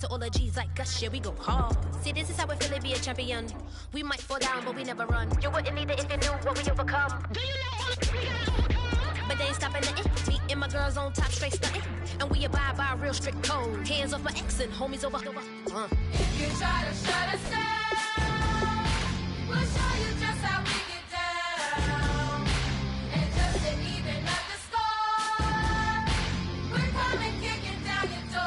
To all the G's like us, yeah, we go hard. See, this is how it feel to be a champion. We might fall down, but we never run. You wouldn't need it if you knew what we overcome. Do you know all the we gotta overcome? But they ain't stopping nothing. Me and my girls on top, straight stunting. And we abide by a real strict code. Hands off my ex and homies over. If you try to shut us down, we'll show you just how we get down. And just to even up the score, we're coming kicking down your door.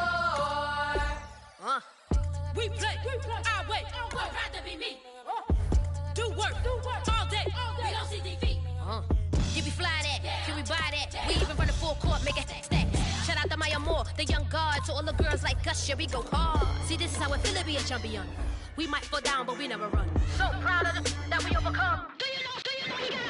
We play our way. Would rather be me. Do work all day. We don't see defeat. Can we fly that? Can we buy that? We even run a full court, make it stack. Shout out to Maya Moore, the young guard. To all the girls like us, yeah, we go hard. See, this is how it feel to be a champion. We might fall down, but we never run. So proud of them that we overcome. Do you know we got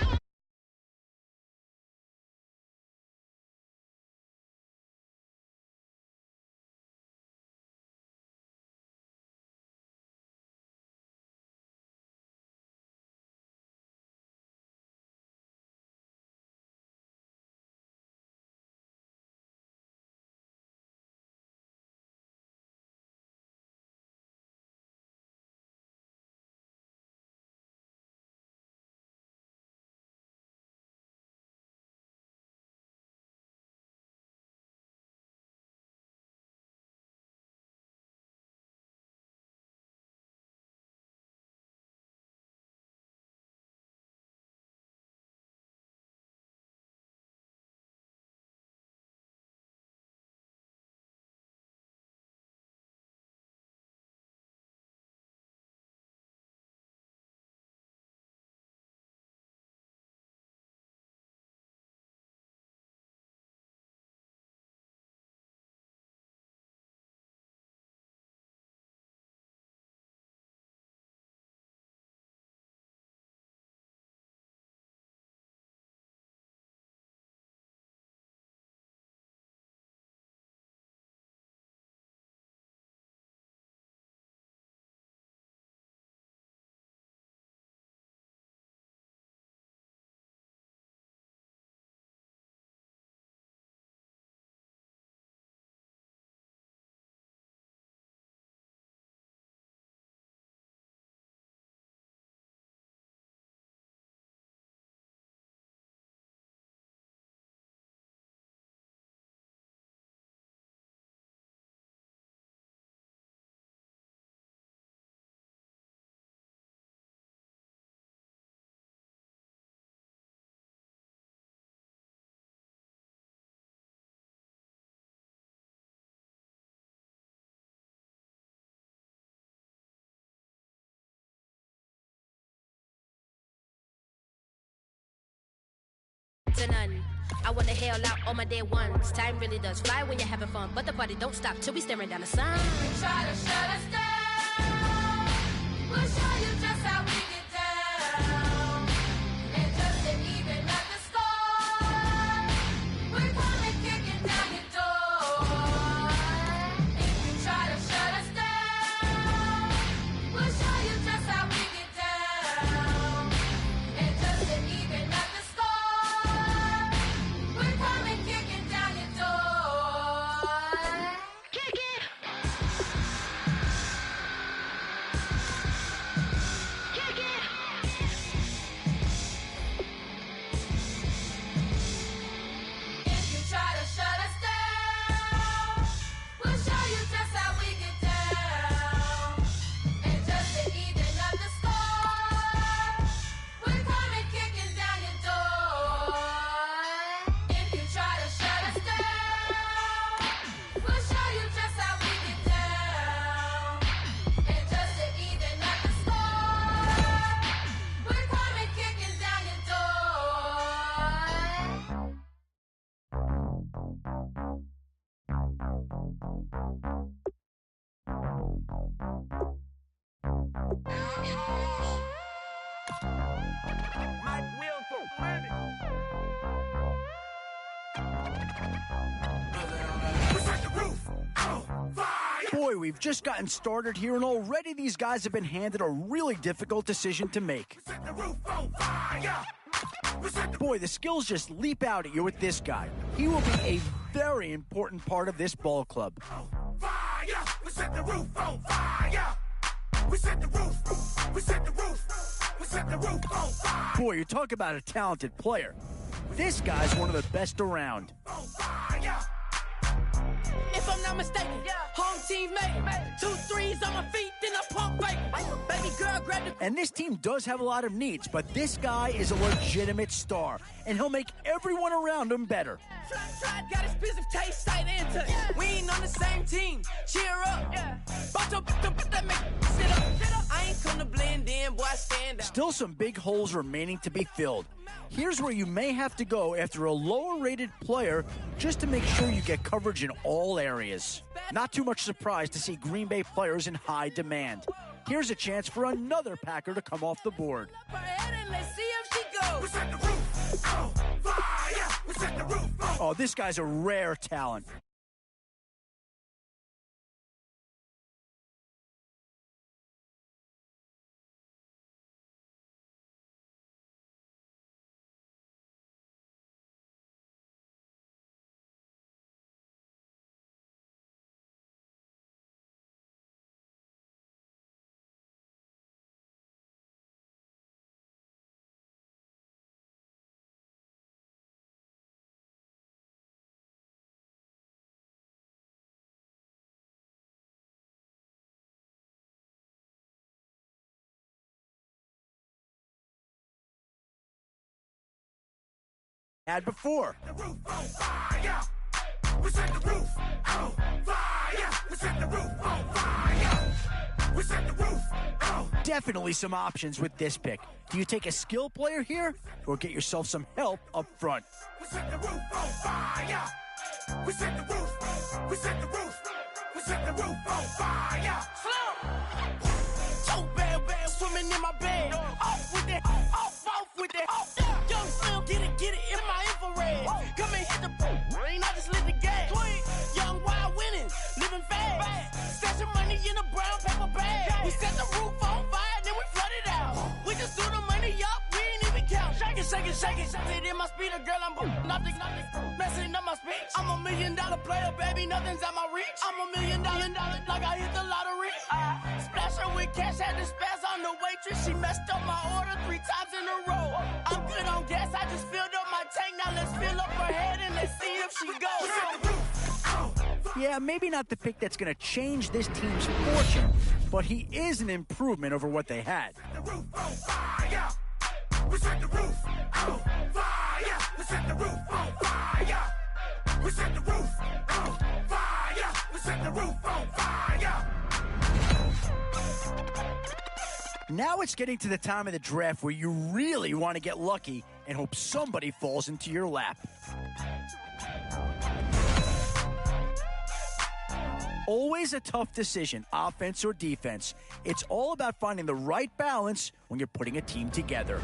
to none? I wanna hail out all my day ones. Time really does fly when you're having fun, but the party don't stop till we staring down the sun. You try to shut us down, we'll show you just how we get down. And just to even up the score, we're coming kicking down your door. If you try to shut us down, we'll show you just how we get down. And just to even up the score, we're coming kicking down your door. Kick it! Kick it! If you try to shut us down, we'll show you just how we get down. And just to even up the score, we're coming kicking down your door. If you try to shut us down, we'll show you just how we get down. And just to even up the score, we're coming kicking down your door. Boy, we've just gotten started here, and already these guys have been handed a really difficult decision to make. Boy, the skills just leap out at you with this guy. He will be a very important part of this ball club. set the roof on fire. We set the roof. We set the roof. We set the roof on fire. Boy, you talk about a talented player. This guy's one of the best around. On fire. If I'm not mistaken, home team made it. 2 threes on my feet, then I pump bacon. Baby girl, grab the... And this team does have a lot of needs, but this guy is a legitimate star, and he'll make everyone around him better. Try, got his piece of taste, tight into. We ain't on the same team. Cheer up. That make sit up. I ain't come to blend in, boy, I stand out. Still some big holes remaining to be filled. Here's where you may have to go after a lower-rated player just to make sure you get coverage in all areas. Not too much surprise to see Green Bay players in high demand. Here's a chance for another Packer to come off the board. Her head and let's see if she goes. We set the roof on fire. We set the roof on. Oh, this guy's a rare talent. Had before. The roof on fire. We set the roof on fire. We set the roof on fire. We set the roof on. Definitely some options with this pick. Do you take a skill player here or get yourself some help up front? We set the roof on fire. We set the roof. We set the roof. We set the roof on fire. So bad, swimming in my bed. Off with that, off with that. Young Slim, get it in my infrared. Come and hit the rain, I just lit the gas. Young wild winning, living fast. Stashing money in a brown paper bag. We set the roof on fire, then we flood it out. We just threw the money up, we ain't even count. Shake it, shake it, shake it. Shake it in my speeder, girl, I'm nothing, messing up my speech. I'm $1 million player, baby, nothing's at my reach. I'm $1 million, like I hit the lottery. Splash her with cash, had to spaz on the waitress. She messed up my order 3 times in a row. I'm good on gas, I just filled up my tank. Now let's fill up her head and let's see if she goes. Yeah, maybe not the pick that's going to change this team's fortune, but he is an improvement over what they had. The roof on fire. We set the roof on fire. We set the roof on fire. We set the roof on fire. We set the roof on fire. Now it's getting to the time of the draft where you really want to get lucky and hope somebody falls into your lap. Always a tough decision, offense or defense. It's all about finding the right balance when you're putting a team together.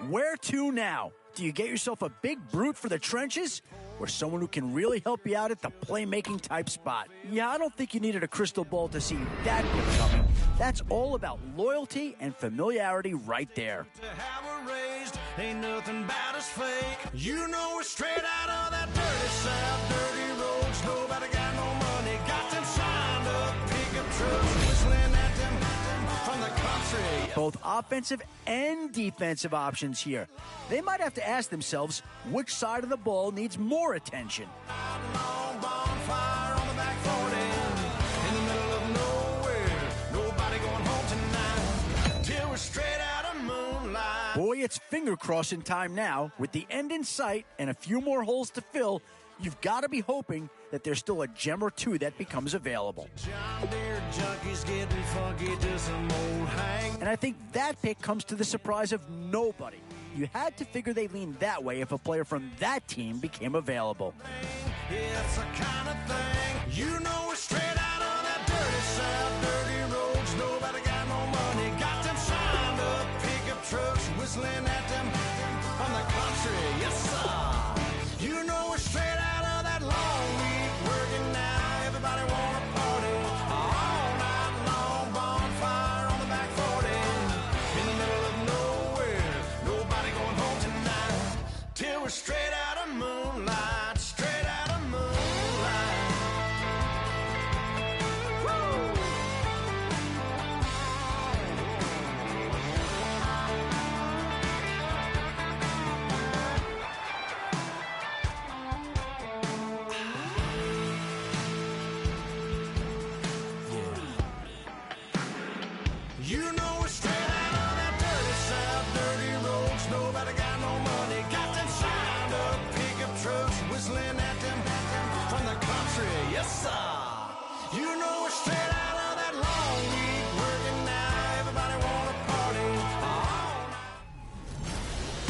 Where to now? Do you get yourself a big brute for the trenches or someone who can really help you out at the playmaking type spot? Yeah, I don't think you needed a crystal ball to see that pick coming. That's all about loyalty and familiarity right there. To have her raised, ain't nothing bad as fake. You know we're straight out of that dirty south, dirty roads. Nobody got no money, got them signed up, pickup trucks, whistling at them from the country. Both offensive and defensive options here. They might have to ask themselves which side of the ball needs more attention. Long bonfire on the back 40, in the middle of nowhere. Nobody going home tonight till we're straight out of moonlight. Boy, it's finger crossing time now. With the end in sight and a few more holes to fill, you've got to be hoping that there's still a gem or two that becomes available. John Deere junkies getting funky to some old hang. And I think that pick comes to the surprise of nobody. You had to figure they leaned that way if a player from that team became available. It's the kind of thing, you know we're straight out of that dirty south, dirty roads. Nobody got no money, got them signed up, pickup trucks, whistling at them from the country. Yes, sir. You know we're straight out of that long week, working now. Everybody wanna party all night long. Bonfire on the back 40, in the middle of nowhere. Nobody going home tonight till we're straight out of moonlight, straight out of moonlight. You know we're straight out on that dirty south, dirty roads. Nobody got no money. Got them shined up pickup trucks whistling at them from the country. Yes, sir. You know we're straight out of that long week working now. Everybody wanna party all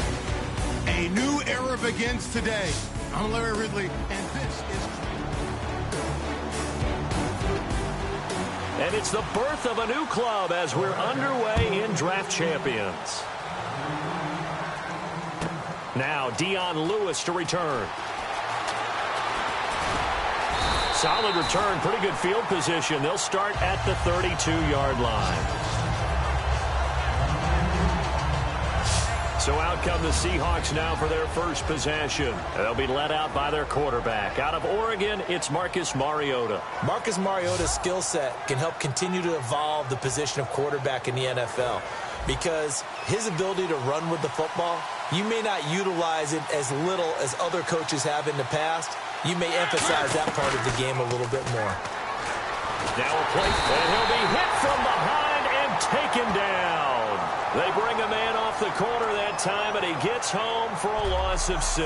night. A new era begins today. I'm Larry Ridley, and this is... And it's the birth of a new club as we're underway in Draft Champions. Now, Dion Lewis to return. Solid return, pretty good field position. They'll start at the 32-yard line. So out come the Seahawks now for their first possession. They'll be led out by their quarterback. Out of Oregon, it's Marcus Mariota. Marcus Mariota's skill set can help continue to evolve the position of quarterback in the NFL because his ability to run with the football, you may not utilize it as little as other coaches have in the past. You may emphasize that part of the game a little bit more. Now a play, and he'll be hit from behind and taken down. They bring a man off the corner that time, and he gets home for a loss of 6.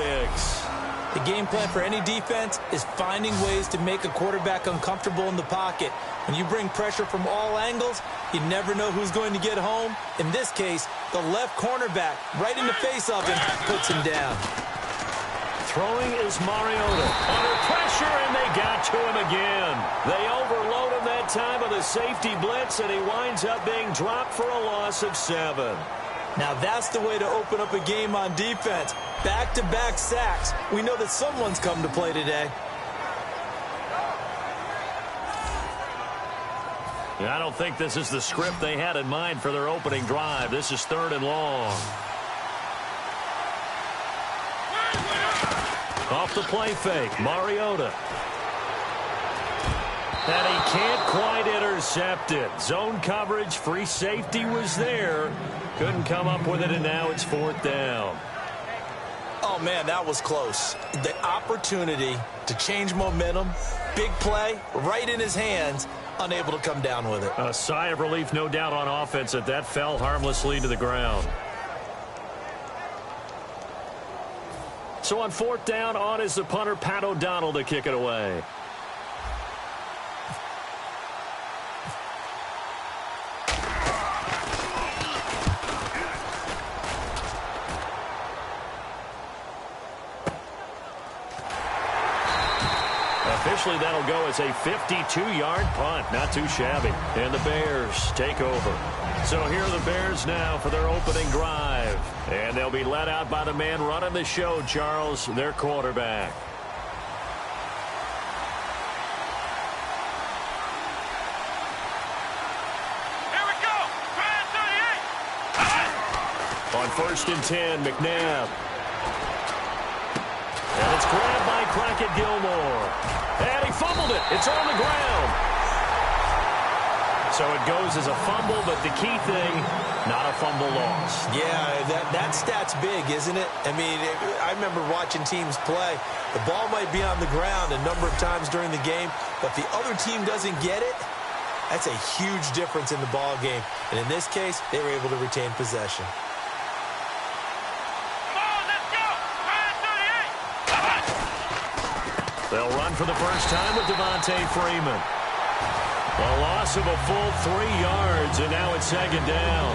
The game plan for any defense is finding ways to make a quarterback uncomfortable in the pocket. When you bring pressure from all angles, you never know who's going to get home. In this case, the left cornerback, right in the face of him, puts him down. Throwing is Mariota. Under pressure, and they got to him again. They overload him that time with a safety blitz, and he winds up being dropped for a loss of 7. Now that's the way to open up a game on defense. Back-to-back sacks. We know that someone's come to play today. I don't think this is the script they had in mind for their opening drive. This is 3rd and long. Off the play fake, Mariota. And he can't quite intercept it. Zone coverage, free safety was there. Couldn't come up with it, and now it's 4th down. Oh, man, that was close. The opportunity to change momentum, big play, right in his hands, unable to come down with it. A sigh of relief, no doubt, on offense that that fell harmlessly to the ground. So on 4th down, on is the punter, Pat O'Donnell, to kick it away. Officially, that'll go as a 52-yard punt. Not too shabby. And the Bears take over. So here are the Bears now for their opening drive. And they'll be led out by the man running the show, Charles, their quarterback. Here we go. 38. On 1st and 10, McNabb. And it's grabbed by Crockett Gilmore. And he fumbled it. It's on the ground. So it goes as a fumble, but the key thing, not a fumble loss. Yeah, that stat's big, isn't it? I mean, I remember watching teams play. The ball might be on the ground a number of times during the game, but the other team doesn't get it. That's a huge difference in the ball game. And in this case, they were able to retain possession. They'll run for the first time with Devontae Freeman. A loss of a full 3 yards, and now it's 2nd down.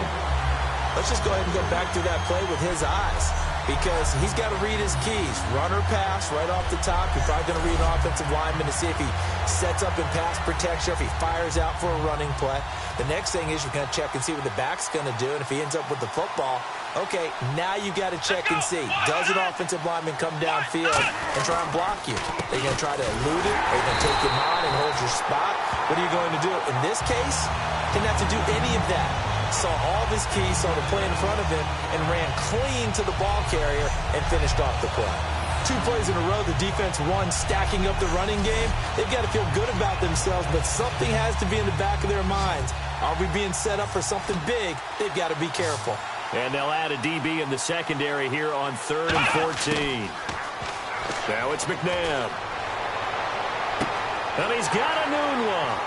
Let's just go ahead and go back through that play with his eyes because he's got to read his keys. Run or pass right off the top. You're probably going to read an offensive lineman to see if he sets up in pass protection, if he fires out for a running play. The next thing is you're going to check and see what the back's going to do, and if he ends up with the football, okay, now you got to check and see. Does an offensive lineman come downfield and try and block you? Are you going to try to elude it? Are you going to take him on and hold your spot? What are you going to do? In this case, didn't have to do any of that. Saw all of his keys, saw the play in front of him, and ran clean to the ball carrier and finished off the play. 2 plays in a row, the defense won, stacking up the running game. They've got to feel good about themselves, but something has to be in the back of their minds. Are we being set up for something big? They've got to be careful. And they'll add a DB in the secondary here on 3rd and 14. Now it's McNabb. And he's got a noon one.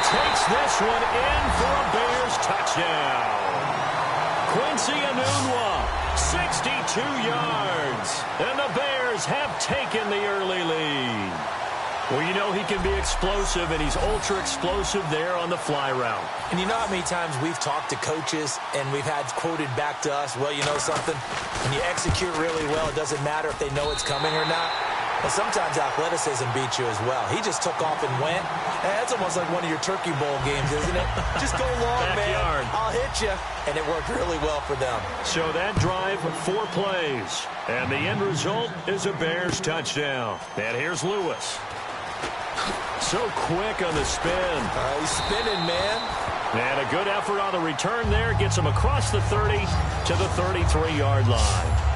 takes this one in for a Bears touchdown. Quincy Enunwa, 62 yards. And the Bears have taken the early lead. Well, you know he can be explosive, and he's ultra-explosive there on the fly route. And you know how many times we've talked to coaches and we've had quoted back to us, well, you know something? When you execute really well, it doesn't matter if they know it's coming or not. Well, sometimes athleticism beats you as well. He just took off and went. That's almost like one of your Turkey Bowl games, isn't it? Just go long, Backyard. man. I'll hit you. And it worked really well for them. So that drive, 4 plays. And the end result is a Bears touchdown. And here's Lewis. So quick on the spin. He's spinning, man. And a good effort on the return there. Gets him across the 30 to the 33-yard line.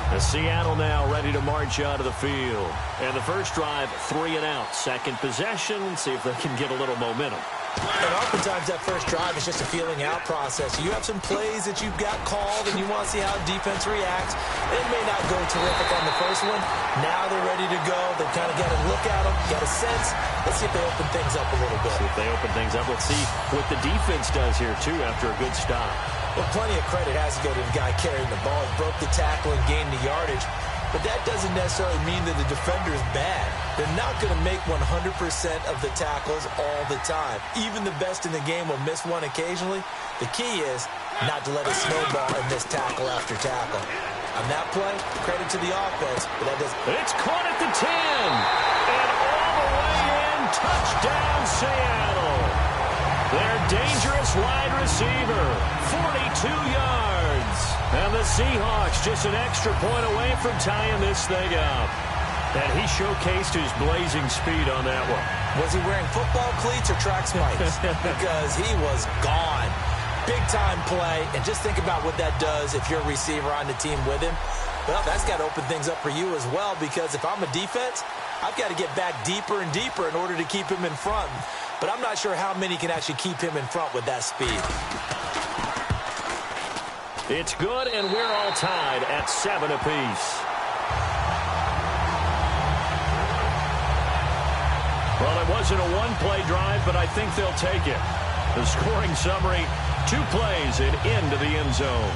The Seattle now ready to march out of the field. And the first drive, 3 and out. Second possession. See if they can get a little momentum. And oftentimes that first drive is just a feeling out process. You have some plays that you've got called and you want to see how defense reacts. It may not go terrific on the first one. Now they're ready to go. They've kind of got to look at them, got a sense. Let's see if they open things up a little bit. See if they open things up. Let's see what the defense does here, too, after a good stop. Well, plenty of credit has to go to the guy carrying the ball. He broke the tackle and gained the yardage. But that doesn't necessarily mean that the defender is bad. They're not going to make 100% of the tackles all the time. Even the best in the game will miss one occasionally. The key is not to let it snowball and miss tackle after tackle. On that play, credit to the offense, but that doesn't... It's caught at the 10. And all the way in, touchdown Seattle. Their dangerous wide receiver, 42 yards. And the Seahawks just an extra point away from tying this thing up. And he showcased his blazing speed on that one. Was he wearing football cleats or track spikes? Because he was gone. Big-time play. And just think about what that does if you're a receiver on the team with him. Well, that's got to open things up for you as well, because if I'm a defense, I've got to get back deeper and deeper in order to keep him in front. But I'm not sure how many can actually keep him in front with that speed. It's good, and we're all tied at 7 apiece. Well, it wasn't a one-play drive, but I think they'll take it. The scoring summary, 2 plays and into the end zone.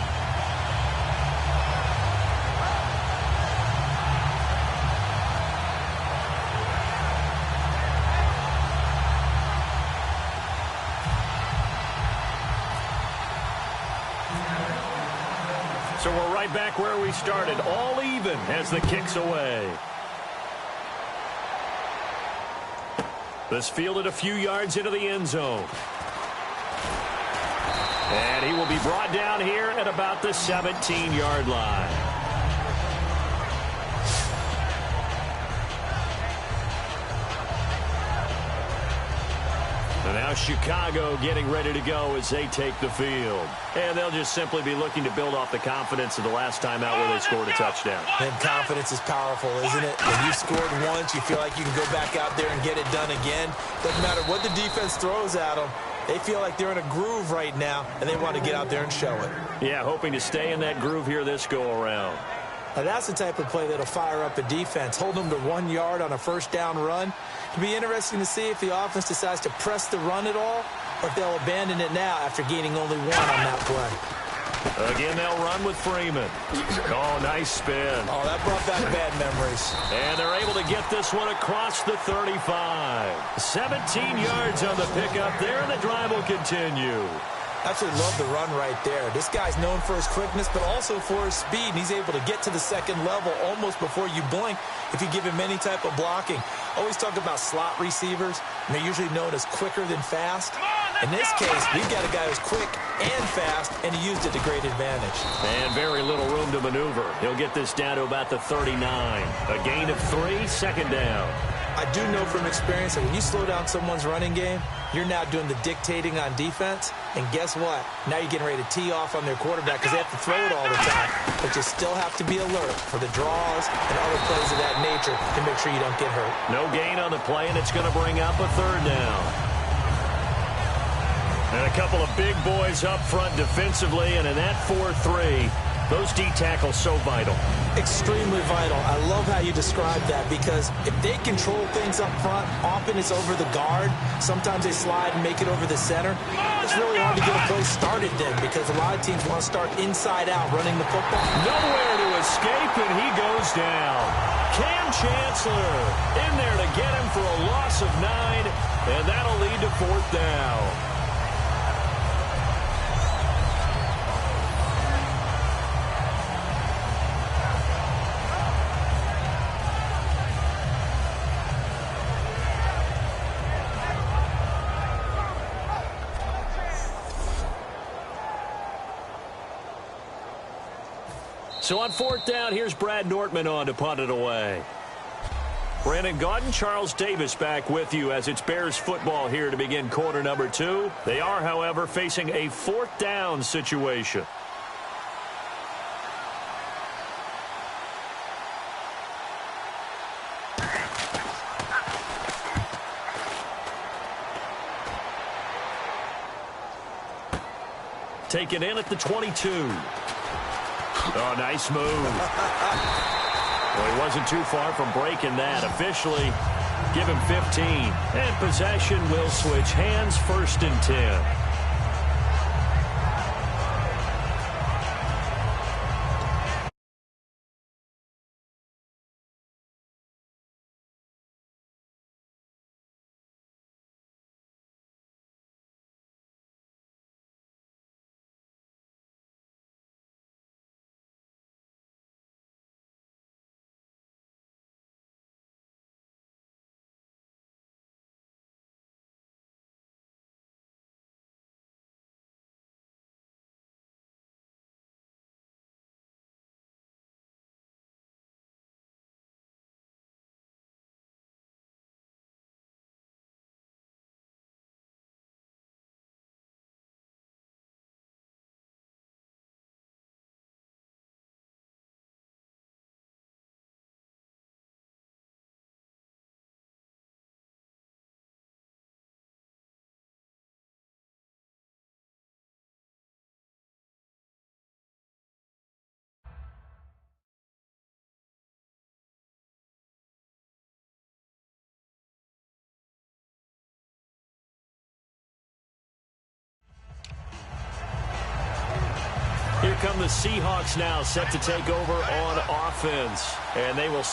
So we're right back where we started, all even as the kick's away. This fielded a few yards into the end zone. And he will be brought down here at about the 17-yard line. And now Chicago getting ready to go as they take the field. And they'll just simply be looking to build off the confidence of the last time out where they scored a touchdown. And confidence is powerful, isn't it? When you scored once, you feel like you can go back out there and get it done again. Doesn't matter what the defense throws at them. They feel like they're in a groove right now, and they want to get out there and show it. Yeah, hoping to stay in that groove here this go-around. Now, that's the type of play that'll fire up a defense. Hold them to 1 yard on a first down run. It'll be interesting to see if the offense decides to press the run at all, or if they'll abandon it now after gaining only 1 on that play. Again, they'll run with Freeman. Oh, nice spin. Oh, that brought back bad memories. And they're able to get this one across the 35. 17 yards on the pickup there, and the drive will continue. Absolutely love the run right there. This guy's known for his quickness, but also for his speed, and he's able to get to the second level almost before you blink if you give him any type of blocking. Always talk about slot receivers, and they're usually known as quicker than fast. In this case, we've got a guy who's quick and fast, and he used it to great advantage. And very little room to maneuver. He'll get this down to about the 39. A gain of 3, second down. I do know from experience that when you slow down someone's running game, you're now doing the dictating on defense. And guess what? Now you're getting ready to tee off on their quarterback because they have to throw it all the time. But you still have to be alert for the draws and other plays of that nature to make sure you don't get hurt. No gain on the play, and it's going to bring up a third down. And a couple of big boys up front defensively, and in that 4-3, Those D tackles so vital. Extremely vital. I love how you describe that because if they control things up front, often it's over the guard. Sometimes they slide and make it over the center. It's really hard to get a play started then because a lot of teams want to start inside out running the football. Nowhere to escape, and he goes down. Cam Chancellor in there to get him for a loss of 9, and that'll lead to 4th down. So on 4th down, here's Brad Nortman on to punt it away. Brandon Gaudin, Charles Davis back with you as it's Bears football here to begin quarter number 2. They are, however, facing a 4th down situation. Taken in at the 22. Oh, nice move. Well, he wasn't too far from breaking that. Officially, give him 15. And possession will switch hands, 1st and 10. Here come the Seahawks now, set to take over on offense. And they will...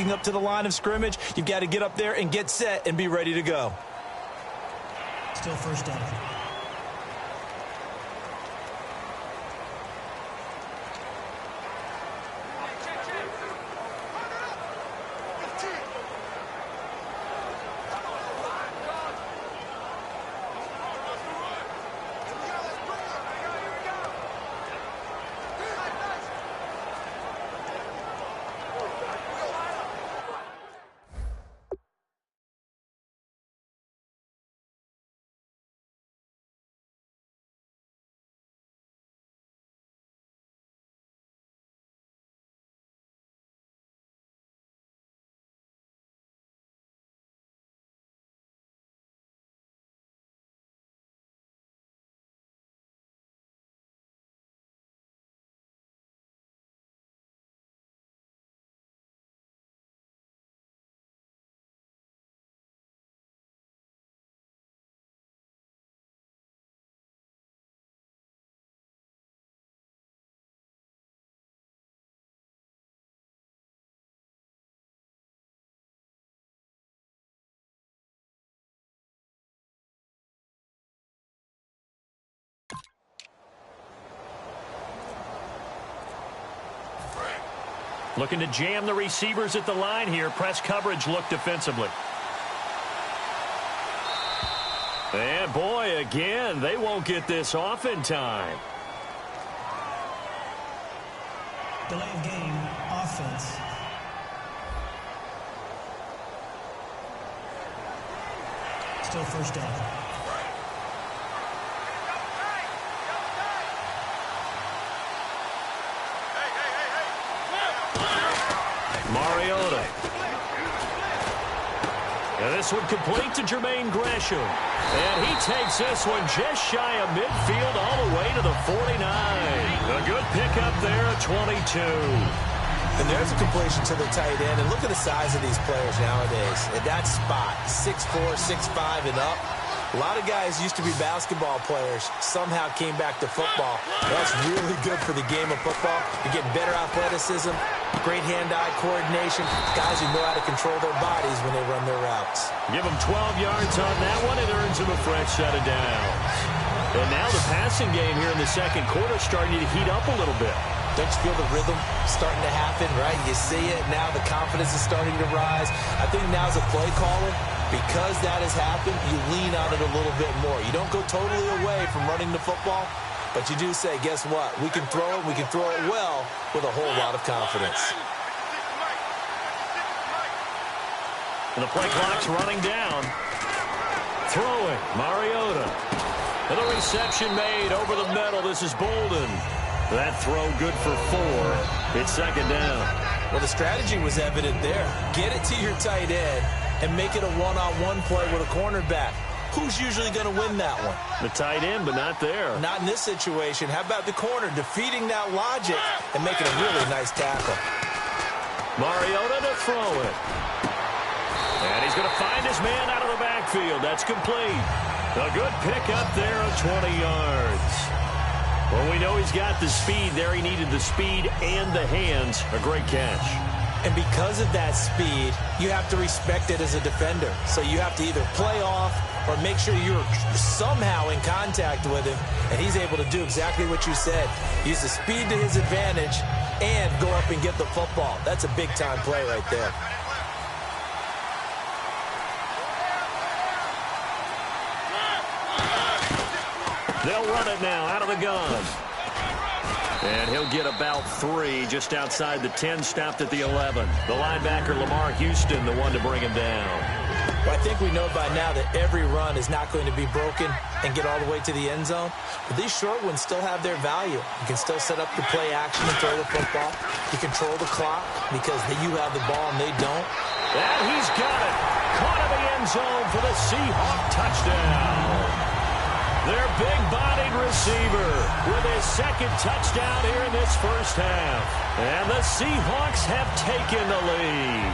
Up to the line of scrimmage, you've got to get up there and get set and be ready to go. Still 1st down. Looking to jam the receivers at the line here. Press coverage look defensively. And boy, again, they won't get this off in time. Delay of game, offense. Still first down. Mariota. And this one complete to Jermaine Gresham. And he takes this one just shy of midfield all the way to the 49. A good pickup there at 22. And there's a completion to the tight end. And look at the size of these players nowadays. At that spot, 6'4", 6'5", and up. A lot of guys used to be basketball players, somehow came back to football. That's really good for the game of football. You're getting better athleticism, great hand-eye coordination, guys who know how to control their bodies when they run their routes. Give them 12 yards on that one. It earns them a fresh set of downs. And now the passing game here in the second quarter starting to heat up a little bit. Don't you feel the rhythm starting to happen, right? You see it. Now the confidence is starting to rise. I think now as a play caller, because that has happened, you lean on it a little bit more. You don't go totally away from running the football, but you do say, guess what? We can throw it. We can throw it well with a whole lot of confidence. And the play clock's running down. Throwing, Mariota. And the reception made over the middle. This is Bolden. That throw good for 4. It's second down. Well, the strategy was evident there. Get it to your tight end and make it a one-on-one play with a cornerback. Who's usually going to win that one? The tight end, but not there. Not in this situation. How about the corner defeating that logic and making a really nice tackle? Mariota to throw it. And he's going to find his man out of the backfield. That's complete. A good pickup there of 20 yards. Well, we know he's got the speed there. He needed the speed and the hands. A great catch. And because of that speed, you have to respect it as a defender. So you have to either play off or make sure you're somehow in contact with him. And he's able to do exactly what you said. Use the speed to his advantage and go up and get the football. That's a big-time play right there. They'll run it now out of the gun. And he'll get about 3 just outside the 10, stopped at the 11. The linebacker, Lamar Houston, the one to bring him down. Well, I think we know by now that every run is not going to be broken and get all the way to the end zone. But these short ones still have their value. You can still set up the play action and throw the football. You control the clock because you have the ball and they don't. And he's got it. Caught in the end zone for the Seahawk touchdown. Their big-bodied receiver with his second touchdown here in this first half. And the Seahawks have taken the lead.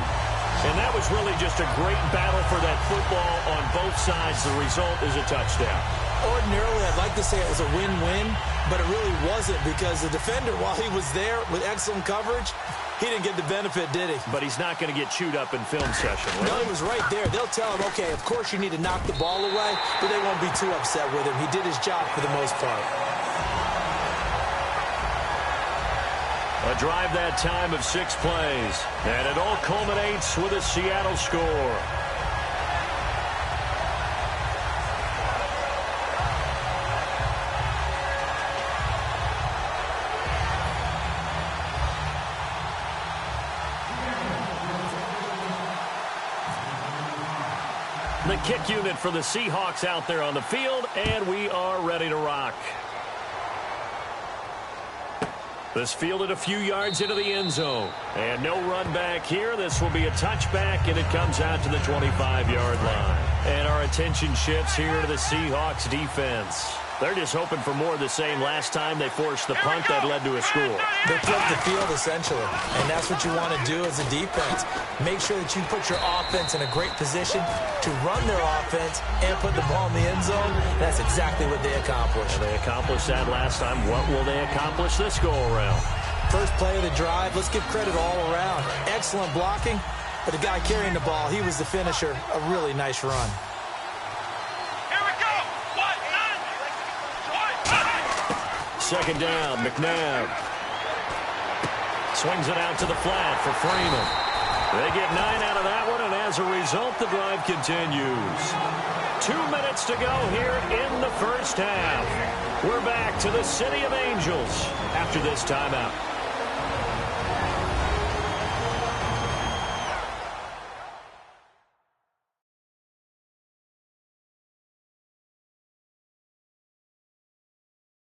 And that was really just a great battle for that football on both sides. The result is a touchdown. Ordinarily, I'd like to say it was a win-win, but it really wasn't because the defender, while he was there with excellent coverage, he didn't get the benefit, did he? But he's not going to get chewed up in film session. No, he was right there. They'll tell him, okay, of course you need to knock the ball away, but they won't be too upset with him. He did his job for the most part. A drive that time of 6 plays. And it all culminates with a Seattle score. The kick unit for the Seahawks out there on the field, and we are ready to rock. This fielded a few yards into the end zone. And no run back here. This will be a touchback, and it comes out to the 25-yard line. And our attention shifts here to the Seahawks defense. They're just hoping for more of the same. Last time they forced the punt that led to a score. They flipped the field, essentially. And that's what you want to do as a defense. Make sure that you put your offense in a great position to run their offense and put the ball in the end zone. That's exactly what they accomplished. They accomplished that last time. What will they accomplish this go-around? First play of the drive, let's give credit all around. Excellent blocking, but the guy carrying the ball, he was the finisher. A really nice run. Second down, McNabb. Swings it out to the flat for Freeman. They get 9 out of that one, and as a result, the drive continues. 2 minutes to go here in the first half. We're back to the City of Angels after this timeout.